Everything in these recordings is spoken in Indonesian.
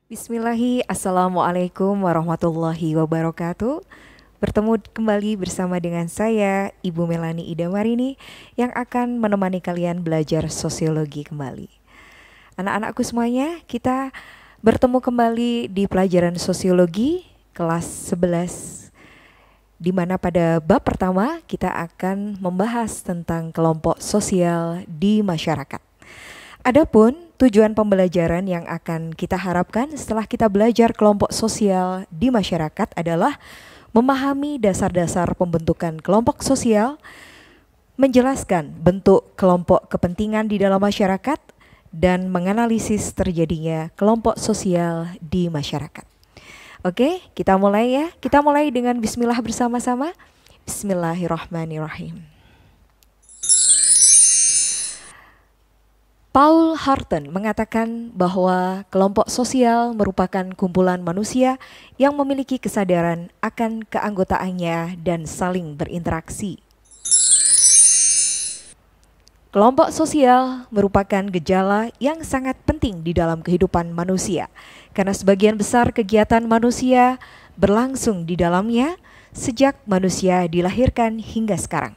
Assalamualaikum warahmatullahi wabarakatuh. Bertemu kembali bersama dengan saya, Ibu Melani Ida Marini, yang akan menemani kalian belajar sosiologi kembali. Anak-anakku semuanya, kita bertemu kembali di pelajaran sosiologi kelas 11, di mana pada bab pertama kita akan membahas tentang kelompok sosial di masyarakat. Adapun tujuan pembelajaran yang akan kita harapkan setelah kita belajar kelompok sosial di masyarakat adalah memahami dasar-dasar pembentukan kelompok sosial, menjelaskan bentuk kelompok kepentingan di dalam masyarakat, dan menganalisis terjadinya kelompok sosial di masyarakat. Oke, kita mulai ya. Kita mulai dengan bismillah bersama-sama. Bismillahirrahmanirrahim. Paul Harton mengatakan bahwa kelompok sosial merupakan kumpulan manusia yang memiliki kesadaran akan keanggotaannya dan saling berinteraksi. Kelompok sosial merupakan gejala yang sangat penting di dalam kehidupan manusia, karena sebagian besar kegiatan manusia berlangsung di dalamnya sejak manusia dilahirkan hingga sekarang.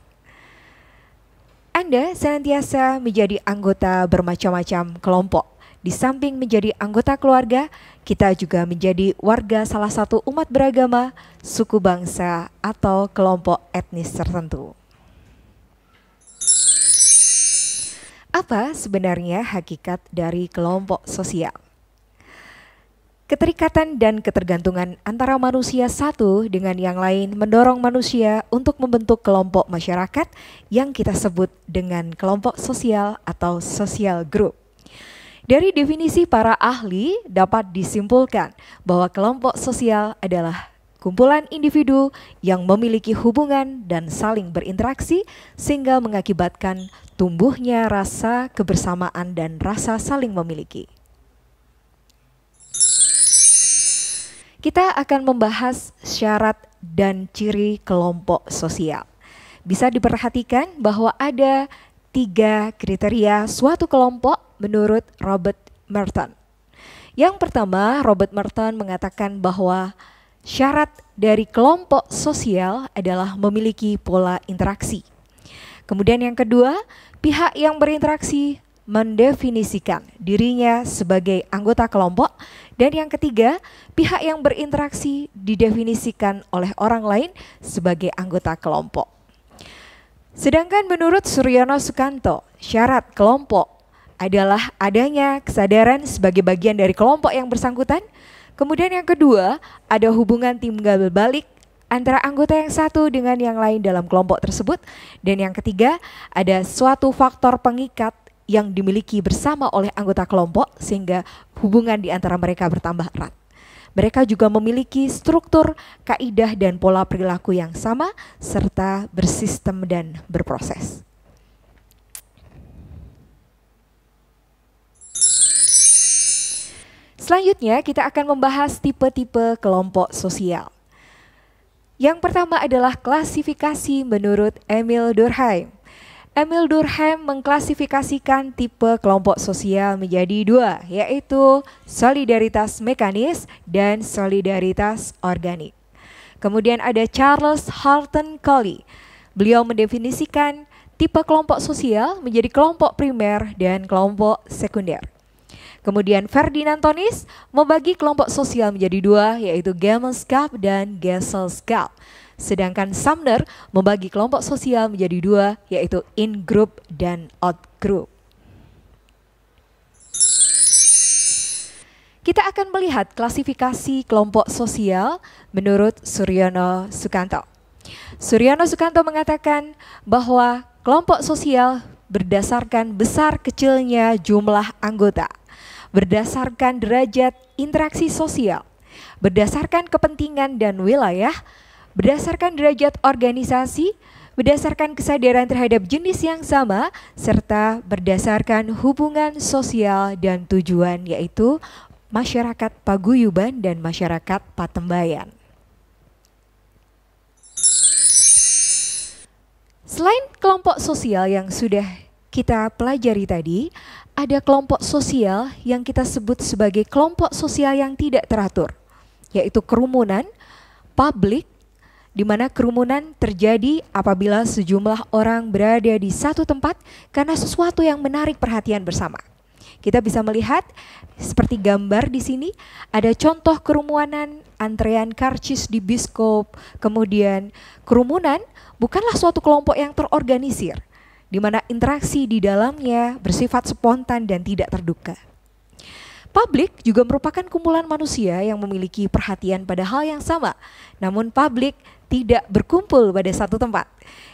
Anda senantiasa menjadi anggota bermacam-macam kelompok. Di samping menjadi anggota keluarga, kita juga menjadi warga salah satu umat beragama, suku bangsa, atau kelompok etnis tertentu. Apa sebenarnya hakikat dari kelompok sosial? Keterikatan dan ketergantungan antara manusia satu dengan yang lain mendorong manusia untuk membentuk kelompok masyarakat yang kita sebut dengan kelompok sosial atau social group. Dari definisi para ahli dapat disimpulkan bahwa kelompok sosial adalah kumpulan individu yang memiliki hubungan dan saling berinteraksi sehingga mengakibatkan tumbuhnya rasa kebersamaan dan rasa saling memiliki. Kita akan membahas syarat dan ciri kelompok sosial. Bisa diperhatikan bahwa ada 3 kriteria suatu kelompok menurut Robert Merton. Yang pertama, Robert Merton mengatakan bahwa syarat dari kelompok sosial adalah memiliki pola interaksi. Kemudian yang kedua, pihak yang berinteraksi mendefinisikan dirinya sebagai anggota kelompok. Dan yang ketiga, pihak yang berinteraksi didefinisikan oleh orang lain sebagai anggota kelompok. Sedangkan menurut Suryono Sukanto, syarat kelompok adalah adanya kesadaran sebagai bagian dari kelompok yang bersangkutan. Kemudian yang kedua, ada hubungan timbal balik antara anggota yang satu dengan yang lain dalam kelompok tersebut. Dan yang ketiga, ada suatu faktor pengikat yang dimiliki bersama oleh anggota kelompok sehingga hubungan di antara mereka bertambah erat. Mereka juga memiliki struktur, kaidah dan pola perilaku yang sama serta bersistem dan berproses. Selanjutnya kita akan membahas tipe-tipe kelompok sosial. Yang pertama adalah klasifikasi menurut Emil Durkheim. Emil Durkheim mengklasifikasikan tipe kelompok sosial menjadi 2, yaitu solidaritas mekanis dan solidaritas organik. Kemudian ada Charles Horton Collie. Beliau mendefinisikan tipe kelompok sosial menjadi kelompok primer dan kelompok sekunder. Kemudian Ferdinand Tonis membagi kelompok sosial menjadi 2, yaitu Gemeinschaft dan Gesellschaft. Sedangkan Sumner membagi kelompok sosial menjadi 2, yaitu in-group dan out-group. Kita akan melihat klasifikasi kelompok sosial menurut Suryono Sukanto. Suryono Sukanto mengatakan bahwa kelompok sosial berdasarkan besar kecilnya jumlah anggota, berdasarkan derajat interaksi sosial, berdasarkan kepentingan dan wilayah, berdasarkan derajat organisasi, berdasarkan kesadaran terhadap jenis yang sama, serta berdasarkan hubungan sosial dan tujuan, yaitu masyarakat paguyuban dan masyarakat patembayan. Selain kelompok sosial yang sudah kita pelajari tadi, ada kelompok sosial yang kita sebut sebagai kelompok sosial yang tidak teratur, yaitu kerumunan, publik, di mana kerumunan terjadi apabila sejumlah orang berada di satu tempat karena sesuatu yang menarik perhatian bersama. Kita bisa melihat seperti gambar di sini, ada contoh kerumunan antrean karcis di bioskop. Kemudian kerumunan bukanlah suatu kelompok yang terorganisir, di mana interaksi di dalamnya bersifat spontan dan tidak terduga. Publik juga merupakan kumpulan manusia yang memiliki perhatian pada hal yang sama, namun publik tidak berkumpul pada satu tempat.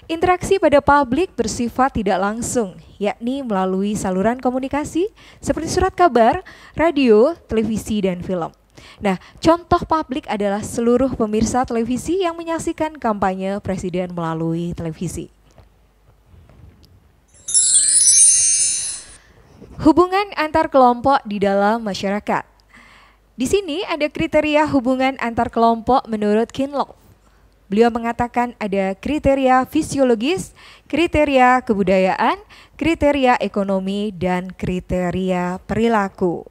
Interaksi pada publik bersifat tidak langsung, yakni melalui saluran komunikasi seperti surat kabar, radio, televisi, dan film. Nah, contoh publik adalah seluruh pemirsa televisi yang menyaksikan kampanye presiden melalui televisi. Hubungan antar kelompok di dalam masyarakat. Di sini ada kriteria hubungan antar kelompok menurut Kinloch. Beliau mengatakan ada kriteria fisiologis, kriteria kebudayaan, kriteria ekonomi, dan kriteria perilaku.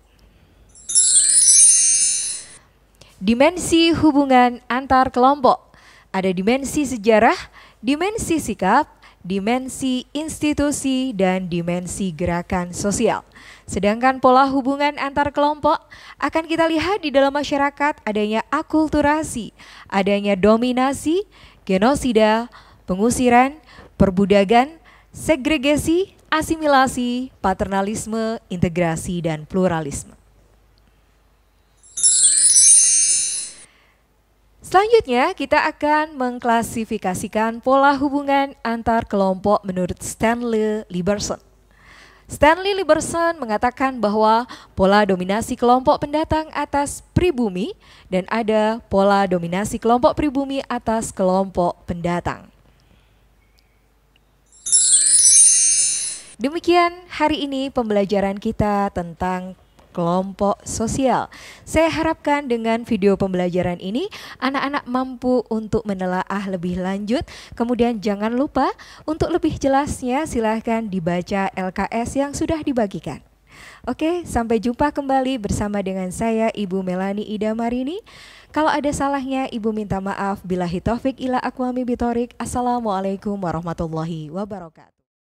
Dimensi hubungan antar kelompok. Ada dimensi sejarah, dimensi sikap, dimensi institusi, dan dimensi gerakan sosial. Sedangkan pola hubungan antar kelompok akan kita lihat di dalam masyarakat adanya akulturasi, adanya dominasi, genosida, pengusiran, perbudakan, segregasi, asimilasi, paternalisme, integrasi, dan pluralisme. Selanjutnya kita akan mengklasifikasikan pola hubungan antar kelompok menurut Stanley Liberson. Stanley Liberson mengatakan bahwa pola dominasi kelompok pendatang atas pribumi dan ada pola dominasi kelompok pribumi atas kelompok pendatang. Demikian hari ini pembelajaran kita tentang kelompok sosial. Saya harapkan dengan video pembelajaran ini anak-anak mampu untuk menelaah lebih lanjut. Kemudian jangan lupa untuk lebih jelasnya silahkan dibaca LKS yang sudah dibagikan. Oke, sampai jumpa kembali bersama dengan saya Ibu Melani Ida Marini. Kalau ada salahnya Ibu minta maaf. Billahi taufik ila aqwami bithoriq. Assalamualaikum warahmatullahi wabarakatuh.